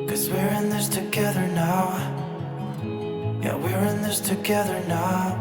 'Cause we're in this together now. Yeah, we're in this together now.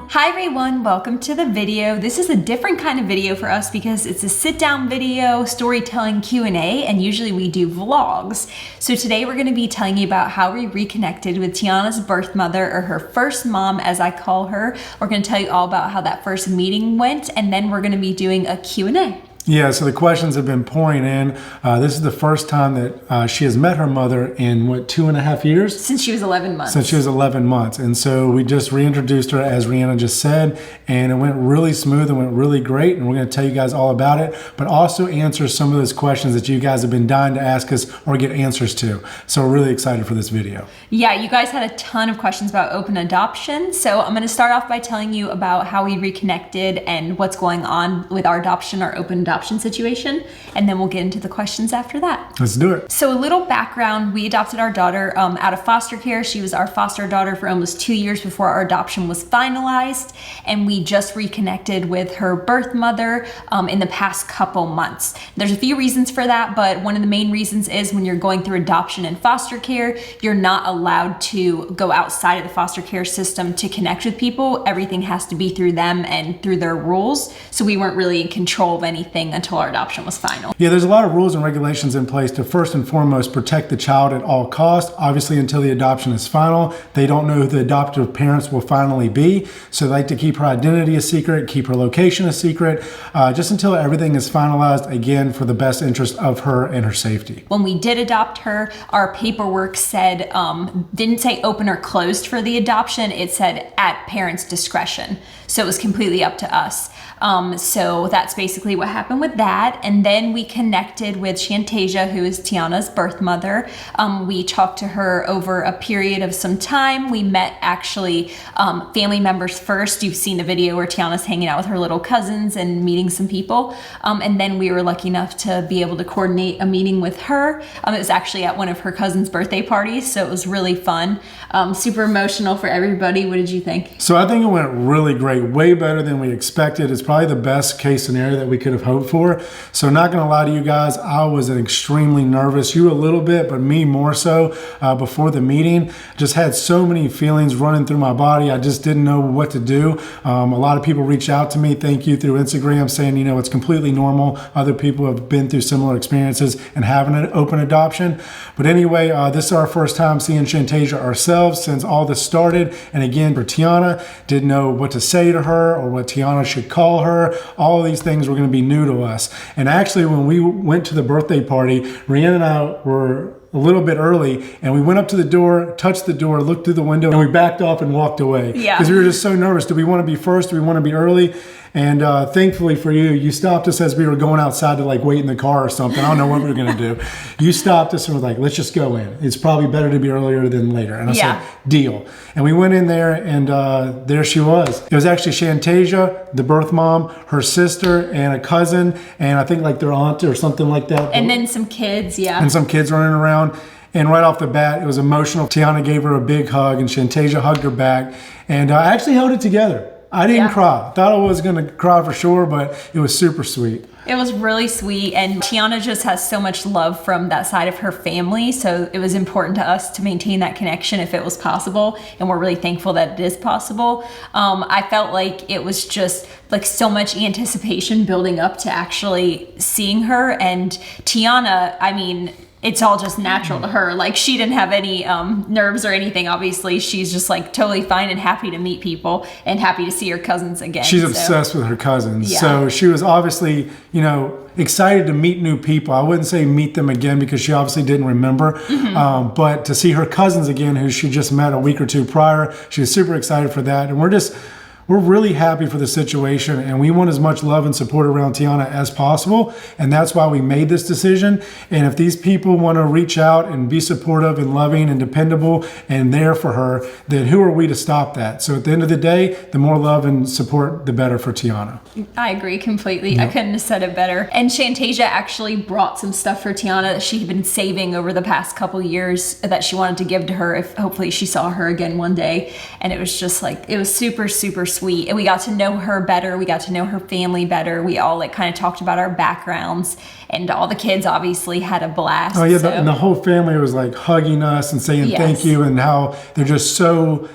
Hi everyone, welcome to the video. This is a different kind of video for us because it's a sit-down video, storytelling Q&A, and usually we do vlogs. So today we're gonna be telling you about how we reconnected with Tyanna's birth mother, or her first mom as I call her. We're gonna tell you all about how that first meeting went, and then we're gonna be doing a Q&A. Yeah, so the questions have been pouring in. This is the first time that she has met her mother in, what, 2.5 years? Since she was 11 months. Since she was 11 months. And so we just reintroduced her, as Rhianna just said, and it went really smooth and went really great. And we're going to tell you guys all about it, but also answer some of those questions that you guys have been dying to ask us or get answers to. So we're really excited for this video. Yeah, you guys had a ton of questions about open adoption. So I'm going to start off by telling you about how we reconnected and what's going on with our adoption, our open adoption situation, and then we'll get into the questions after that. Let's do it. So a little background, we adopted our daughter out of foster care. She was our foster daughter for almost 2 years before our adoption was finalized, and we just reconnected with her birth mother in the past couple months. There's a few reasons for that, but one of the main reasons is when you're going through adoption and foster care, you're not allowed to go outside of the foster care system to connect with people. Everything has to be through them and through their rules. So we weren't really in control of anything until our adoption was final. Yeah, there's a lot of rules and regulations in place to first and foremost protect the child at all costs. Obviously, until the adoption is final, they don't know who the adoptive parents will finally be. So they like to keep her identity a secret, keep her location a secret, just until everything is finalized, again, for the best interest of her and her safety. When we did adopt her, our paperwork said, didn't say open or closed for the adoption, it said at parents' discretion. So it was completely up to us. So that's basically what happened with that. And then we connected with Shantasia, who is Tyanna's birth mother. We talked to her over a period of some time. We met actually family members first. You've seen the video where Tyanna's hanging out with her little cousins and meeting some people. And then we were lucky enough to be able to coordinate a meeting with her. It was actually at one of her cousin's birthday parties, so it was really fun. Super emotional for everybody. What did you think? So I think it went really great, way better than we expected. It's probably the best case scenario that we could have hoped for. So not gonna lie to you guys, I was extremely nervous. You a little bit, but me more so before the meeting. Just had so many feelings running through my body. I just didn't know what to do. A lot of people reached out to me, thank you, through Instagram, saying, you know, it's completely normal. Other people have been through similar experiences and having an open adoption. But anyway, this is our first time seeing Shantasia ourselves since all this started. And again, for Tyanna, didn't know what to say to her or what Tyanna should call her. All of these things were going to be new to us. And actually, when we went to the birthday party, Rhianna and I were a little bit early, and we went up to the door, touched the door, looked through the window, and we backed off and walked away. Yeah. Because we were just so nervous. Do we want to be first? Do we want to be early? And thankfully for you, you stopped us as we were going outside to like wait in the car or something. I don't know what we were going to do. You stopped us and were like, let's just go in. It's probably better to be earlier than later. And I said, deal. And we went in there, and there she was. It was actually Shantasia, the birth mom, her sister, and a cousin, and I think like their aunt or something like that. And then some kids, yeah. And some kids running around. And right off the bat, it was emotional. Tyanna gave her a big hug, and Shantasia hugged her back. And I actually held it together. I didn't cry. Thought I was gonna cry for sure, but it was super sweet. It was really sweet, and Tyanna just has so much love from that side of her family, so it was important to us to maintain that connection if it was possible, and we're really thankful that it is possible. I felt like it was just like so much anticipation building up to actually seeing her, and Tyanna, I mean, it's all just natural to her. Like, she didn't have any nerves or anything, obviously. She's just like totally fine and happy to meet people and happy to see her cousins again. She's obsessed with her cousins. Yeah. So she was obviously, you know, excited to meet new people. I wouldn't say meet them again because she obviously didn't remember. But to see her cousins again, who she just met a week or two prior, she was super excited for that. And we're really happy for the situation, and we want as much love and support around Tyanna as possible, and that's why we made this decision. And if these people want to reach out and be supportive and loving and dependable and there for her, then who are we to stop that? So at the end of the day, the more love and support, the better for Tyanna. I agree completely. Yep. I couldn't have said it better. And Shantasia actually brought some stuff for Tyanna that she had been saving over the past couple years that she wanted to give to her if hopefully she saw her again one day. And it was just like, it was super, super sweet. sweet. And we got to know her better. We got to know her family better. We all like kind of talked about our backgrounds, and all the kids obviously had a blast. Oh yeah, so. and the whole family was like hugging us and saying thank you, and how they're just so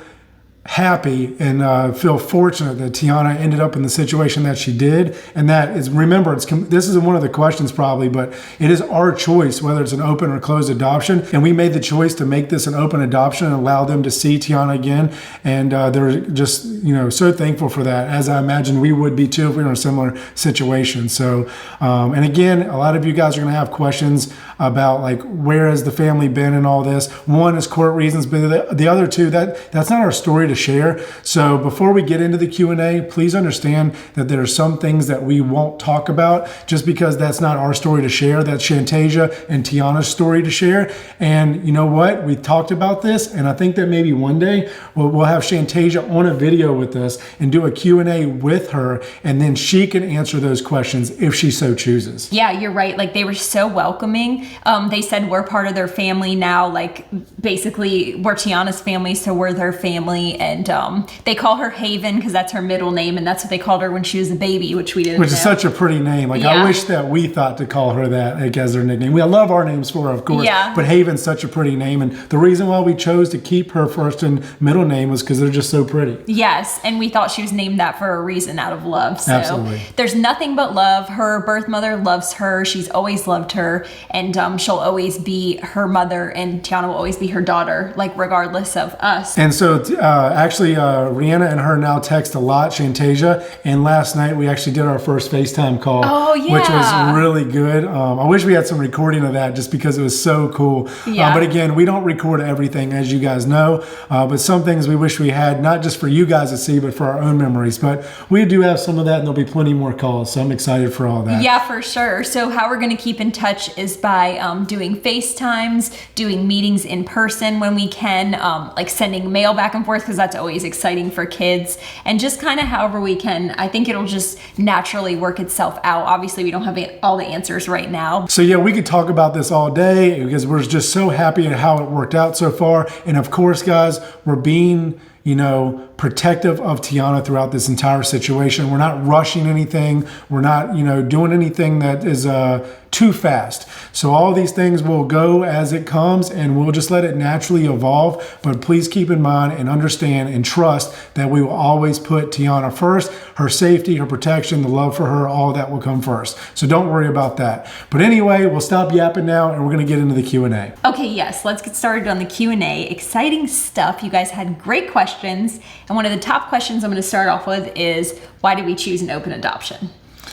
happy and feel fortunate that Tyanna ended up in the situation that she did. And that is, remember, this is one of the questions probably, but it is our choice whether it's an open or closed adoption. And we made the choice to make this an open adoption and allow them to see Tyanna again. And they're just, so thankful for that, as I imagine we would be too if we were in a similar situation. So, and again, a lot of you guys are going to have questions about like, where has the family been and all this. One is court reasons, but the other two, that's not our story to share. So before we get into the Q&A, please understand that there are some things that we won't talk about just because that's not our story to share. That's Shantasia and Tyanna's story to share. And you know what? We talked about this, and I think that maybe one day we'll have Shantasia on a video with us and do a Q&A with her, and then she can answer those questions if she so chooses. Yeah, you're right. Like, they were so welcoming. They said we're part of their family now. Like, basically, we're Tyanna's family, so we're their family. And they call her Haven because that's her middle name, and that's what they called her when she was a baby, which we didn't Which know. is such a pretty name. Like, I wish that we thought to call her that, like, as her nickname. We love our names for her, of course. Yeah. But Haven's such a pretty name. And the reason why we chose to keep her first and middle name was because they're just so pretty. Yes, and we thought she was named that for a reason, out of love. So Absolutely. There's nothing but love. Her birth mother loves her. She's always loved her, and she'll always be her mother, and Tyanna will always be her daughter, like, regardless of us. And so actually, Rhianna and her now text a lot, Shantasia. And last night we actually did our first FaceTime call, which was really good. I wish we had some recording of that just because it was so cool. Yeah. But again, we don't record everything, as you guys know. But some things we wish we had, not just for you guys to see, but for our own memories. But we do have some of that, and there'll be plenty more calls. So I'm excited for all that. Yeah, for sure. So how we're going to keep in touch is by doing FaceTimes, doing meetings in person when we can, like sending mail back and forth, because that's always exciting for kids, and just kind of however we can. I think it'll just naturally work itself out. Obviously, we don't have all the answers right now. So yeah, we could talk about this all day because we're just so happy at how it worked out so far. And of course, guys, we're being, protective of Tyanna throughout this entire situation. We're not rushing anything. We're not, doing anything that is too fast. So all these things will go as it comes, and we'll just let it naturally evolve. But please keep in mind and understand and trust that we will always put Tyanna first. Her safety, her protection, the love for her, all that will come first. So don't worry about that. But anyway, we'll stop yapping now, and we're going to get into the Q&A. Okay, yes, let's get started on the Q&A. Exciting stuff. You guys had great questions. And one of the top questions I'm going to start off with is, why did we choose an open adoption?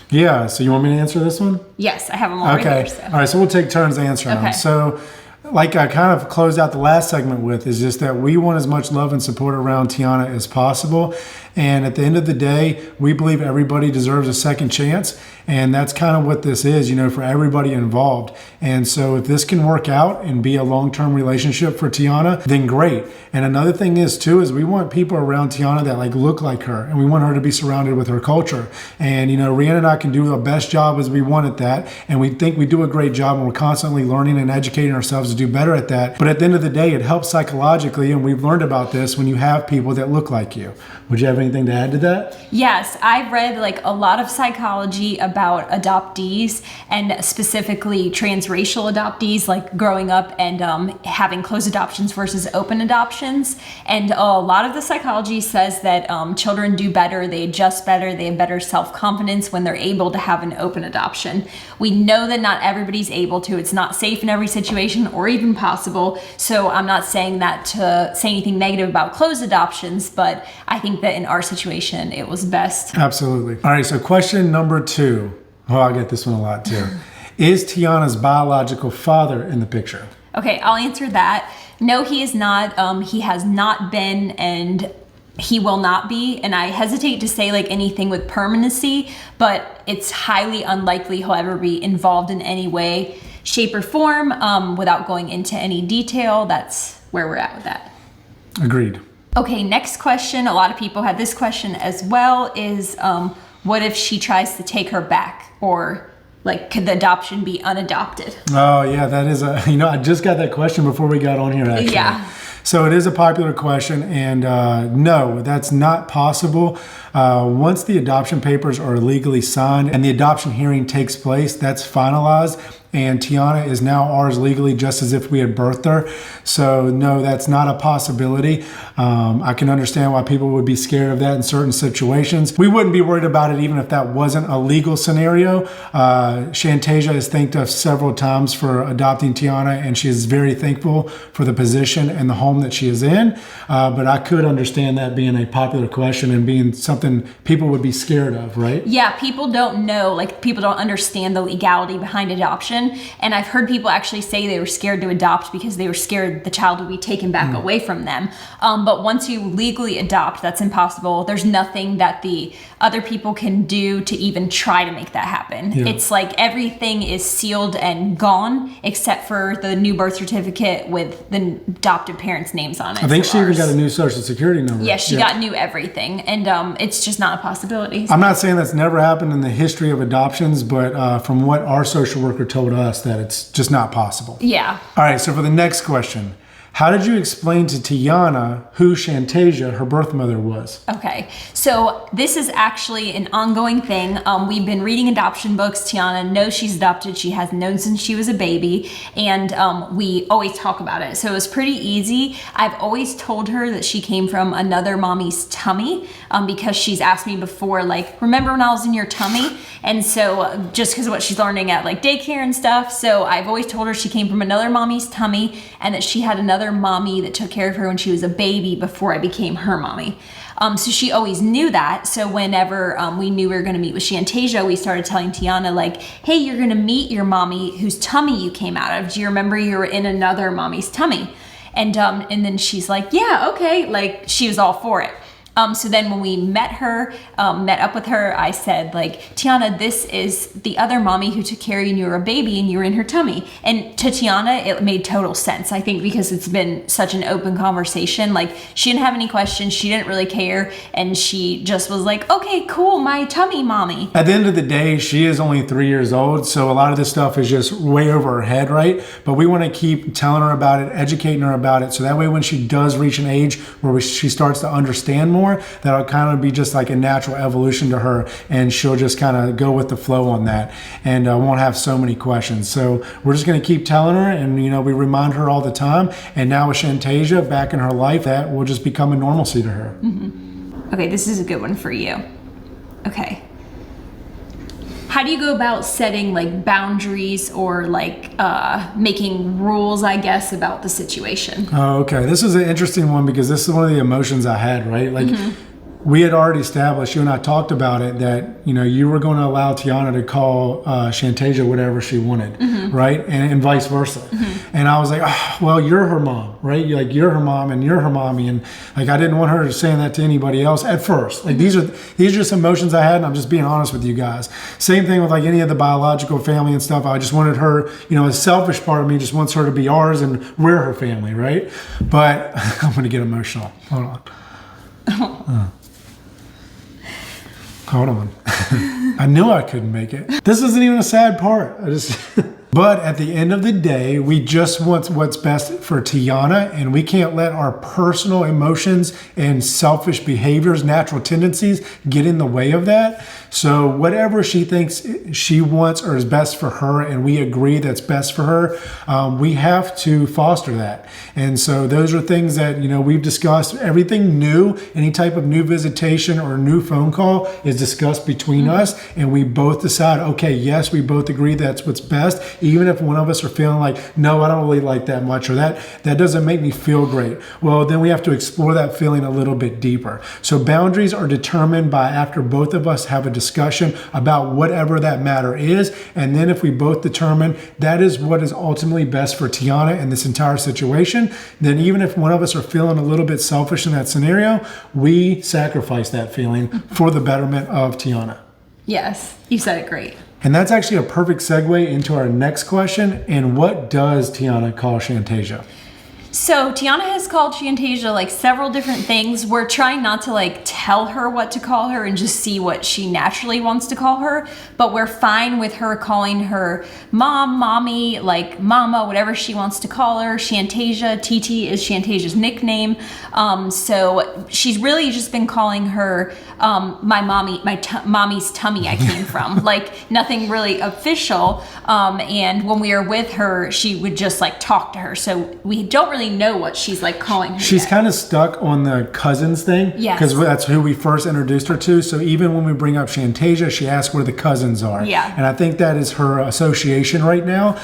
Yeah, so you want me to answer this one? Yes, I have them all right here. So. All right, so we'll take turns answering them. So, like I kind of closed out the last segment with, is just that we want as much love and support around Tyanna as possible. And at the end of the day, we believe everybody deserves a second chance. And that's kind of what this is, for everybody involved. And so if this can work out and be a long-term relationship for Tyanna, then great. And another thing is too, is we want people around Tyanna that look like her, and we want her to be surrounded with her culture. And, Rhianna and I can do the best job as we want at that. And we think we do a great job, and we're constantly learning and educating ourselves to do better at that. But at the end of the day, it helps psychologically. And we've learned about this when you have people that look like you. Would you have anything to add to that? Yes, I've read a lot of psychology about adoptees, and specifically transracial adoptees, like growing up and having closed adoptions versus open adoptions. And a lot of the psychology says that children do better, they adjust better, they have better self-confidence when they're able to have an open adoption. We know that not everybody's able to. It's not safe in every situation or even possible. So I'm not saying that to say anything negative about closed adoptions, but I think that in our situation, it was best. Absolutely. All right, so question number 2. Oh, I get this one a lot too. Is Tyanna's biological father in the picture? Okay, I'll answer that. No, he is not. He has not been, and he will not be. And I hesitate to say anything with permanency, but it's highly unlikely he'll ever be involved in any way, shape, or form. Without going into any detail, that's where we're at with that. Agreed. Okay, next question. A lot of people had this question as well, is what if she tries to take her back? Or could the adoption be unadopted? Oh yeah, that is I just got that question before we got on here actually. Yeah. So it is a popular question, and no, that's not possible. Once the adoption papers are legally signed and the adoption hearing takes place, that's finalized. And Tyanna is now ours legally, just as if we had birthed her. So no, that's not a possibility. I can understand why people would be scared of that in certain situations. We wouldn't be worried about it even if that wasn't a legal scenario. Shantasia has thanked us several times for adopting Tyanna, and she is very thankful for the position and the home that she is in. But I could understand that being a popular question and being something people would be scared of, right? Yeah, people don't know, like people don't understand the legality behind adoption. And I've heard people actually say they were scared to adopt because they were scared the child would be taken back away from them. But once you legally adopt, that's impossible. There's nothing that the other people can do to even try to make that happen. Yeah. It's like everything is sealed and gone except for the new birth certificate with the adopted parents' names on it. I think she even got a new social security number. Yeah, she got new everything. And it's just not a possibility. I'm not saying that's never happened in the history of adoptions, but from what our social worker told us, that it's just not possible. Yeah. All right, so for the next question, how did you explain to Tyanna who Shantasia, her birth mother, was? Okay, so this is actually an ongoing thing. We've been reading adoption books. Tyanna knows she's adopted. She has known since she was a baby, and we always talk about it. So it was pretty easy. I've always told her that she came from another mommy's tummy because she's asked me before, like, remember when I was in your tummy? And so just because of what she's learning at like daycare and stuff. So I've always told her she came from another mommy's tummy and that she had another mommy that took care of her when she was a baby before I became her mommy. So she always knew that. So whenever we knew we were going to meet with Shantasia, we started telling Tyanna, like, hey, you're going to meet your mommy whose tummy you came out of. Do you remember you were in another mommy's tummy? And then she's like, yeah, okay. Like, she was all for it. So then when we met up with her, I said, like, Tyanna, this is the other mommy who took care of you when you were a baby and you were in her tummy. And to Tyanna, it made total sense. I think because it's been such an open conversation, like she didn't have any questions. She didn't really care. And she just was like, okay, cool. My tummy mommy. At the end of the day, she is only 3 years old. So a lot of this stuff is just way over her head, right? But we want to keep telling her about it, educating her about it. So that way, when she does reach an age where she starts to understand more, that'll kind of be just like a natural evolution to her, and she'll just kind of go with the flow on that and won't have so many questions. So we're just going to keep telling her, and we remind her all the time. And now with Shantasia back in her life, that will just become a normalcy to her. Mm-hmm. Okay, this is a good one for you. Okay. How do you go about setting like boundaries or like making rules, I guess, about the situation? Oh, okay. This is an interesting one because this is one of the emotions I had, right? Like, we had already established, you and I talked about it, that you were going to allow Tyanna to call Shantasia whatever she wanted, right? And vice versa. And I was like, oh, well, you're her mom, right? You're her mom and you're her mommy, and like I didn't want her saying that to anybody else at first. Like these are just emotions I had, and I'm just being honest with you guys. Same thing with like any of the biological family and stuff. I just wanted her, a selfish part of me just wants her to be ours and we're her family, right? But I'm gonna get emotional. Hold on. Hold on. I knew I couldn't make it. This isn't even a sad part. But at the end of the day, we just want what's best for Tyanna, and we can't let our personal emotions and selfish behaviors, natural tendencies get in the way of that. So whatever she thinks she wants or is best for her, and we agree that's best for her, we have to foster that. And so those are things that, we've discussed. Everything new, any type of new visitation or new phone call is discussed between us, and we both decide, okay, yes, we both agree that's what's best. Even if one of us are feeling like, no, I don't really like that much, or that doesn't make me feel great. Well, then we have to explore that feeling a little bit deeper. So boundaries are determined by after both of us have a discussion about whatever that matter is. And then if we both determine that is what is ultimately best for Tyanna in this entire situation, then even if one of us are feeling a little bit selfish in that scenario, we sacrifice that feeling for the betterment of Tyanna. Yes, you said it great. And that's actually a perfect segue into our next question. And what does Tyanna call Shantasia? So Tyanna has called Shantasia like several different things. We're trying not to like tell her what to call her and just see what she naturally wants to call her. But we're fine with her calling her mom, mommy, like mama, whatever she wants to call her. Shantasia, TT is Shantasia's nickname. So she's really just been calling her my mommy, mommy's tummy I came from. Like nothing really official. And when we are with her, she would just like talk to her. So we don't really know what she's like calling her. She's kind of stuck on the cousins thing. Yes. Because that's who we first introduced her to. So even when we bring up Shantasia, she asks where the cousins are. Yeah. And I think that is her association right now.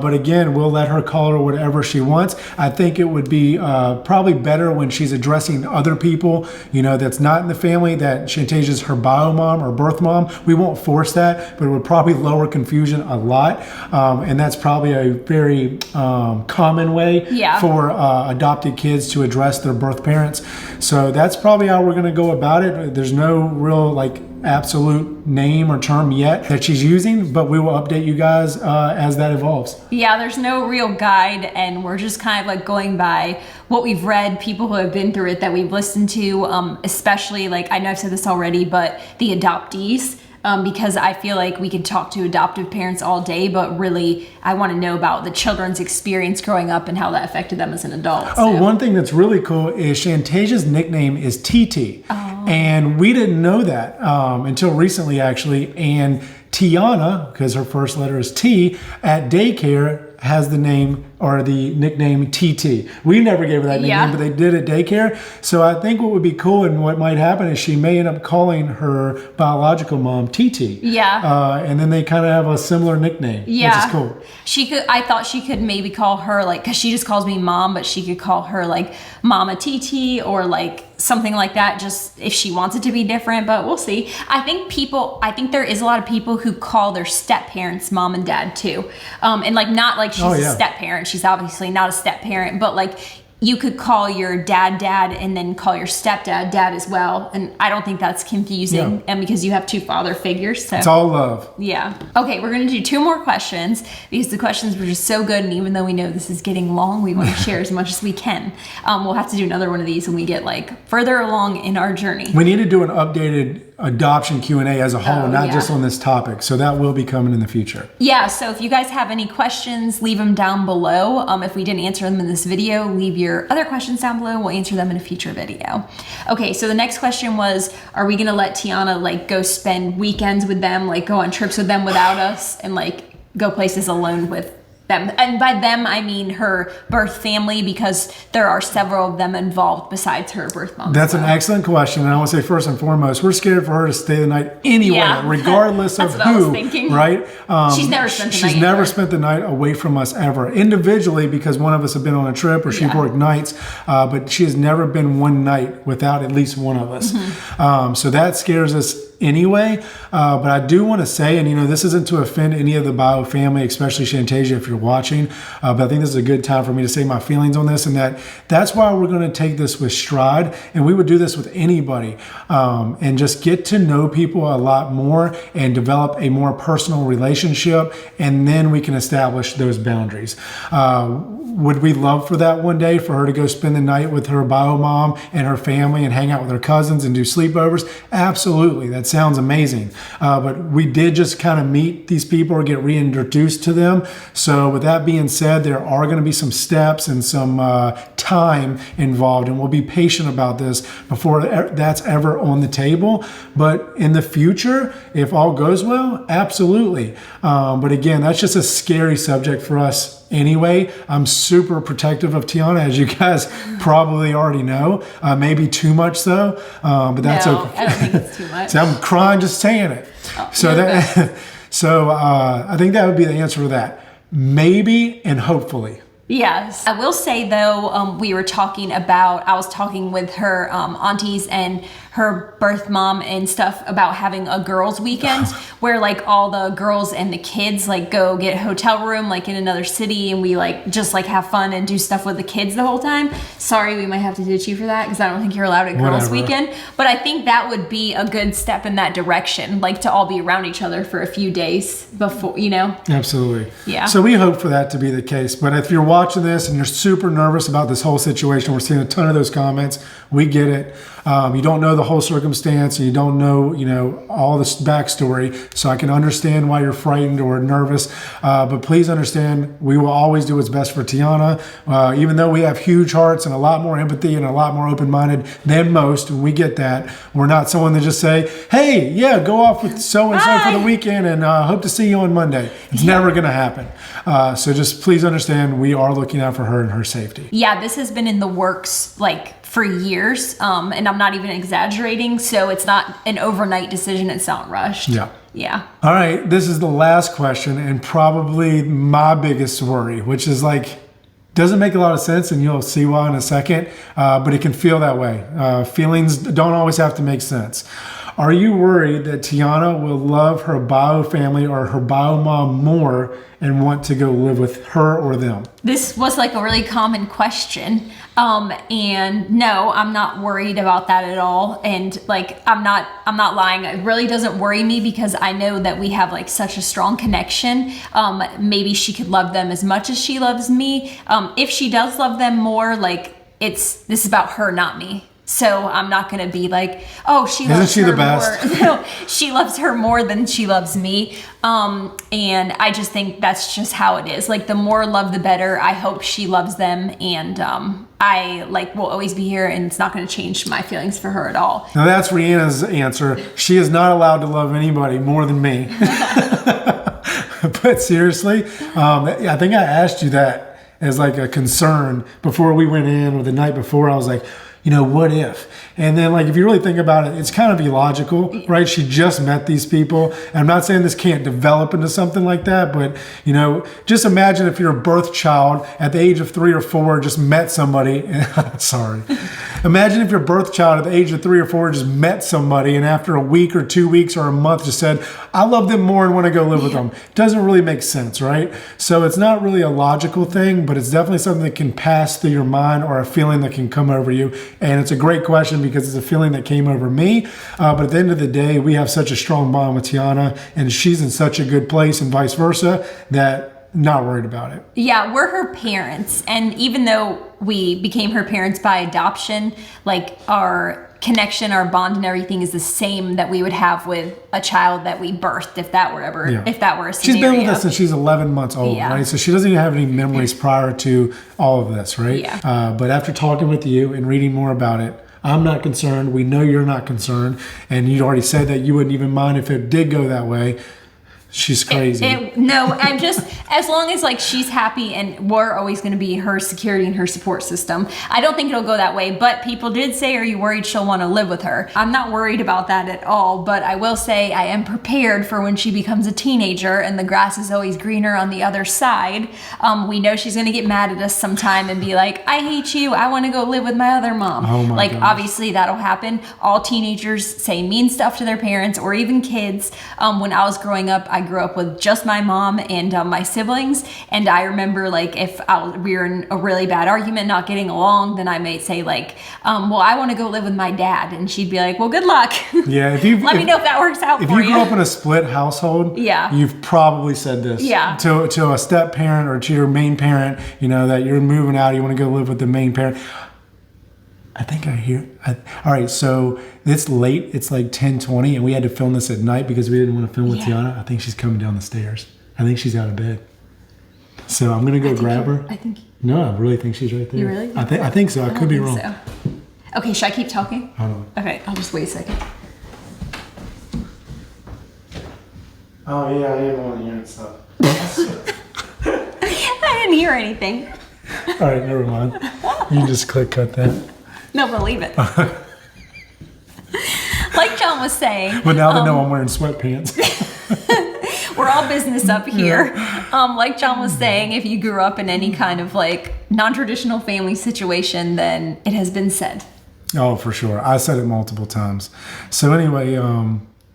But again, we'll let her call her whatever she wants. I think it would be probably better when she's addressing other people, you know, that's not in the family, that Shantasia is her bio mom or birth mom. We won't force that, but it would probably lower confusion a lot. And that's probably a very common way for adopted kids to address their birth parents. So that's probably how we're going to go about it. There's no real like absolute name or term yet that she's using, but we will update you guys as that evolves. Yeah, there's no real guide, and we're just kind of like going by what we've read, people who have been through it that we've listened to, especially like, I know I've said this already, but the adoptees. Because I feel like we could talk to adoptive parents all day, but really I want to know about the children's experience growing up and how that affected them as an adult. Oh, one thing that's really cool is Shantasia's nickname is TT. And we didn't know that until recently, actually. And Tyanna, because her first letter is T, at daycare has the name or the nickname TT. We never gave her that nickname, but they did at daycare. So I think what would be cool and what might happen is she may end up calling her biological mom TT. Yeah. And then they kind of have a similar nickname, which is cool. She could. I thought she could maybe call her like, because she just calls me mom, but she could call her like Mama TT or like something like that, just if she wants it to be different, but we'll see. I think there is a lot of people who call their step parents mom and dad too. And like, not like she's a step parent. She's obviously not a step parent, but like you could call your dad and then call your stepdad dad as well. And I don't think that's confusing. And because you have two father figures. So it's all love. Yeah. Okay, we're going to do 2 more questions because the questions were just so good. And even though we know this is getting long, we want to share as much as we can. We'll have to do another one of these when we get like further along in our journey. We need to do an updated adoption Q&A as a whole, not just on this topic. So that will be coming in the future. Yeah, so if you guys have any questions, leave them down below. If we didn't answer them in this video, leave your other questions down below. We'll answer them in a future video. Okay, so the next question was, are we gonna let Tyanna like go spend weekends with them, like go on trips with them without us and like go places alone with them? And by them, I mean her birth family, because there are several of them involved besides her birth mom. That's an excellent question. And I want to say first and foremost, we're scared for her to stay the night anyway, regardless of who, I was thinking. Right? She's never spent the night. She's never spent the night away from us ever, individually, because one of us have been on a trip or she worked nights, but she has never been one night without at least one of us. So that scares us anyway, but I do want to say, and you know, this isn't to offend any of the bio family, especially Shantasia if you're watching, but I think this is a good time for me to say my feelings on this, and that's why we're going to take this with stride, and we would do this with anybody, and just get to know people a lot more and develop a more personal relationship, and then we can establish those boundaries. Would we love for that one day, for her to go spend the night with her bio mom and her family and hang out with her cousins and do sleepovers? Absolutely. That sounds amazing. But we did just kind of meet these people or get reintroduced to them. So with that being said, there are going to be some steps and some time involved, and we'll be patient about this before that's ever on the table. But in the future, if all goes well, absolutely. But again, that's just a scary subject for us anyway. I'm super protective of Tyanna, as you guys probably already know. Maybe too much so, but that's okay. I don't think it's too much. So I'm crying just saying it. So I think that would be the answer to that. Maybe and hopefully. Yes. I will say though, I was talking with her aunties and her birth mom and stuff about having a girls' weekend where like all the girls and the kids like go get a hotel room like in another city, and we like just like have fun and do stuff with the kids the whole time. Sorry, we might have to ditch you for that because I don't think you're allowed at girls' weekend. But I think that would be a good step in that direction, like to all be around each other for a few days before, you know? Absolutely. Yeah. So we hope for that to be the case. But if you're watching this and you're super nervous about this whole situation, we're seeing a ton of those comments. We get it. You don't know the whole circumstance, and you don't know, you know, all this backstory. So I can understand why you're frightened or nervous. But please understand, we will always do what's best for Tyanna. Even though we have huge hearts and a lot more empathy and a lot more open-minded than most, and we get that. We're not someone to just say, hey, yeah, go off with so-and-so for the weekend and hope to see you on Monday. It's never going to happen. So just please understand, we are looking out for her and her safety. Yeah, this has been in the works like for years, and I'm not even exaggerating. So it's not an overnight decision. It's not rushed. Yeah. Yeah. All right, this is the last question and probably my biggest worry, which is like, doesn't make a lot of sense, and you'll see why in a second, but it can feel that way. Feelings don't always have to make sense. Are you worried that Tyanna will love her bio family or her bio mom more and want to go live with her or them? This was like a really common question. And no, I'm not worried about that at all. And like, I'm not lying. It really doesn't worry me because I know that we have like such a strong connection. Maybe she could love them as much as she loves me. If she does love them more, like this is about her, not me. So I'm not going to be like, oh, she loves her the best? more. No, she loves her more than she loves me. And I just think that's just how it is. Like the more love, the better. I hope she loves them. And I like will always be here, and it's not going to change my feelings for her at all. Now that's Rhianna's answer. She is not allowed to love anybody more than me. But seriously, I think I asked you that as like a concern before we went in, or the night before. I was like, you know, what if? And then like, if you really think about it, it's kind of illogical, right? She just met these people. And I'm not saying this can't develop into something like that, but you know, just imagine if your birth child at the age of 3 or 4 just met somebody. Sorry. Imagine if your birth child at the age of 3 or 4 just met somebody, and after a week or 2 weeks or a month just said, I love them more and want to go live with them. Doesn't really make sense, right? So it's not really a logical thing, but it's definitely something that can pass through your mind, or a feeling that can come over you. And it's a great question because it's a feeling that came over me. But at the end of the day, we have such a strong bond with Tyanna, and she's in such a good place, and vice versa, that not worried about it. Yeah, we're her parents. And even though we became her parents by adoption, like our connection, our bond and everything is the same that we would have with a child that we birthed, if that were a scenario. She's been with us since she's 11 months old, right? So she doesn't even have any memories prior to all of this, right? Yeah. But after talking with you and reading more about it, I'm not concerned. We know you're not concerned. And you already said that you wouldn't even mind if it did go that way. She's crazy. No, I'm just, as long as like she's happy, and we're always going to be her security and her support system. I don't think it'll go that way, but people did say, are you worried she'll want to live with her? I'm not worried about that at all, but I will say I am prepared for when she becomes a teenager and the grass is always greener on the other side. We know she's going to get mad at us sometime and be like, I hate you. I want to go live with my other mom. Oh my gosh. Obviously that'll happen. All teenagers say mean stuff to their parents, or even kids. When I was growing up, I grew up with just my mom and my siblings, and I remember like if we were in a really bad argument, not getting along, then I may say like, well, I want to go live with my dad, and she'd be like, well, good luck. Yeah, let me know if that works out for you. If you grew up in a split household, you've probably said this to a step parent or to your main parent, you know, that you're moving out, you want to go live with the main parent. I think I hear. All right, so it's late. It's like 10:20, and we had to film this at night because we didn't want to film with Tyanna. I think she's coming down the stairs. I think she's out of bed. So I'm gonna go grab her. No, I really think she's right there. You really? I think so. I could be wrong. So. Okay, should I keep talking? Hold on. Okay, I'll just wait a second. Oh yeah, I didn't want to hear stuff. I didn't hear anything. All right, never mind. You can just cut that. No, believe it. Like John was saying. But now they know I'm wearing sweatpants. We're all business up here. Like John was saying, if you grew up in any kind of like non-traditional family situation, then it has been said. Oh, for sure. I said it multiple times. So anyway,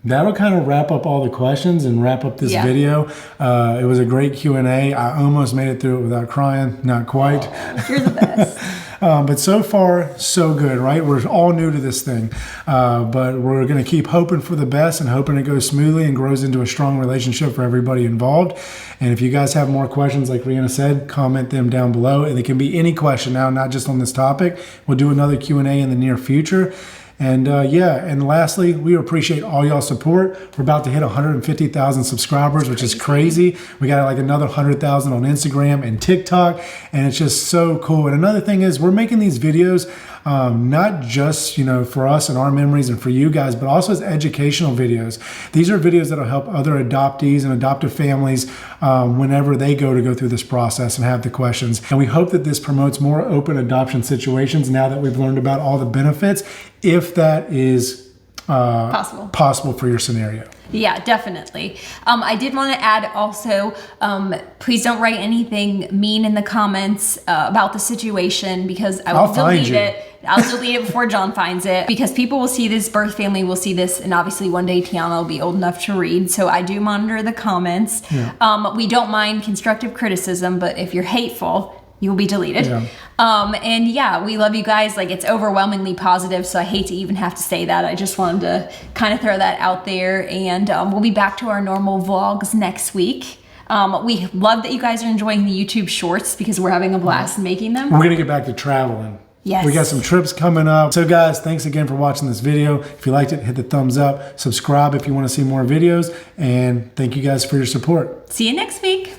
that'll kind of wrap up all the questions and wrap up this video. It was a great Q&A. I almost made it through it without crying. Not quite. Oh, you're the best. But so far, so good, right? We're all new to this thing. But we're going to keep hoping for the best and hoping it goes smoothly and grows into a strong relationship for everybody involved. And if you guys have more questions, like Rhianna said, comment them down below. And it can be any question now, not just on this topic. We'll do another Q&A in the near future. And and lastly, we appreciate all y'all support. We're about to hit 150,000 subscribers, which is crazy. We got like another 100,000 on Instagram and TikTok, and it's just so cool. And another thing is we're making these videos not just, for us and our memories and for you guys, but also as educational videos. These are videos that will help other adoptees and adoptive families whenever they go through this process and have the questions. And we hope that this promotes more open adoption situations now that we've learned about all the benefits, if that is possible for your scenario. Yeah, definitely. I did want to add also, please don't write anything mean in the comments about the situation, because I will delete it. I'll delete it before John finds it, because people will see this, birth family will see this, and obviously one day Tyanna will be old enough to read. So I do monitor the comments. Yeah. We don't mind constructive criticism, but if you're hateful, you will be deleted. Yeah. And yeah, we love you guys. Like, it's overwhelmingly positive, so I hate to even have to say that. I just wanted to kind of throw that out there. And we'll be back to our normal vlogs next week. We love that you guys are enjoying the YouTube shorts, because we're having a blast making them. We're going to get back to traveling. Yes. We got some trips coming up. So guys, thanks again for watching this video. If you liked it, hit the thumbs up. Subscribe if you want to see more videos. And thank you guys for your support. See you next week.